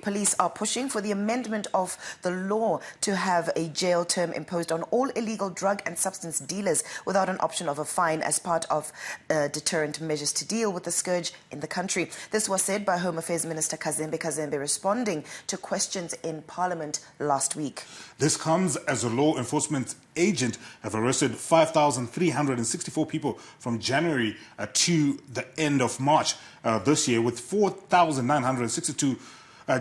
police are pushing for the amendment of the law to have a jail term imposed on all illegal drug and substance dealers without an option of a fine as part of deterrent measures to deal with the scourge in the country. This was said by Home Affairs Minister Kazembe responding to questions in Parliament last week. This comes as a law enforcement agent have arrested 5,364 people from January to the end of March this year, with 4,962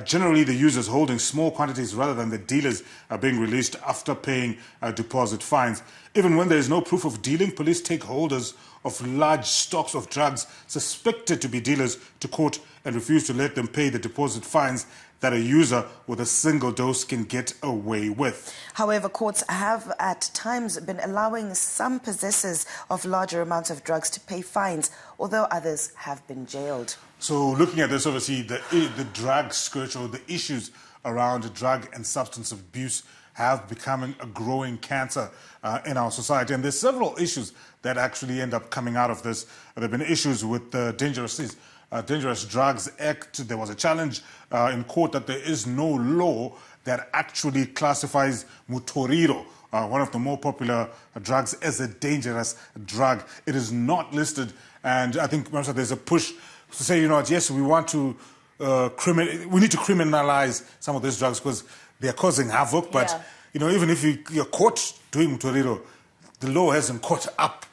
generally the users holding small quantities rather than the dealers being released after paying deposit fines. Even when there is no proof of dealing, police take holders of large stocks of drugs suspected to be dealers to court and refuse to let them pay the deposit fines that a user with a single dose can get away with. However, courts have at times been allowing some possessors of larger amounts of drugs to pay fines, although others have been jailed. So looking at this, obviously, the drug scourge or the issues around drug and substance abuse have become a growing cancer in our society. And there's several issues that actually end up coming out of this. There have been issues with the Dangerous Drugs Act. There was a challenge in court that there is no law that actually classifies mutoriro, one of the more popular drugs, as a dangerous drug. It is not listed, and I think there's a push to say, you know, yes, we want to we need to criminalize some of these drugs because they are causing havoc. But you know, even if you're caught doing mutoriro, the law hasn't caught up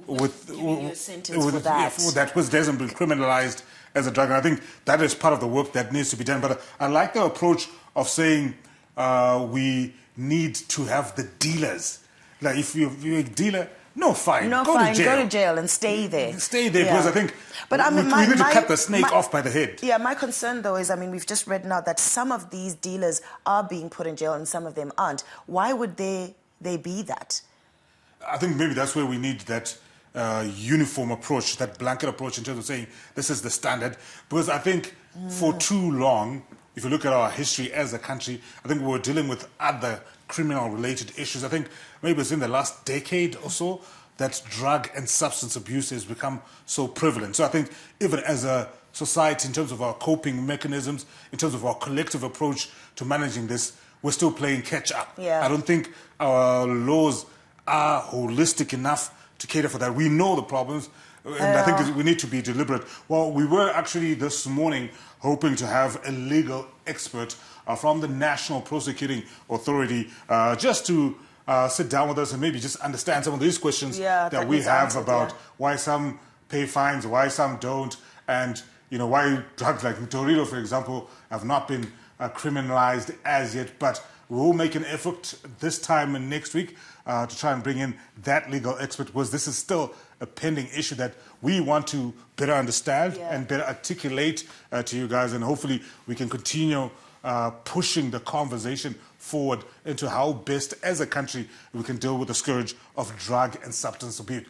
with that, because it hasn't been criminalized as a drug. And I think that is part of the work that needs to be done. But I like the approach of saying we need to have the dealers. Like if you're a dealer, no fine. No fine. Go to jail and stay there. Stay there, because I think we need to cut the snake off by the head. Yeah, my concern though is, I mean, we've just read now that some of these dealers are being put in jail and some of them aren't. Why would they be that? I think maybe that's where we need that uniform approach, that blanket approach in terms of saying this is the standard. Because I think for too long, if you look at our history as a country, I think we were dealing with other criminal-related issues. I think maybe it's in the last decade or so that drug and substance abuse has become so prevalent. So I think even as a society, in terms of our coping mechanisms, in terms of our collective approach to managing this, we're still playing catch-up. Yeah. I don't think our laws are holistic enough to cater for that. We know the problems, and I think we need to be deliberate. Well, we were actually this morning hoping to have a legal expert from the National Prosecuting Authority just to sit down with us and maybe just understand some of these questions that we have about why some pay fines, why some don't, and you know why drugs like mutoriro, for example, have not been criminalized as yet. But we'll make an effort this time and next week to try and bring in that legal expert, because this is still a pending issue that we want to better understand and better articulate to you guys, and hopefully we can continue pushing the conversation forward into how best as a country we can deal with the scourge of drug and substance abuse.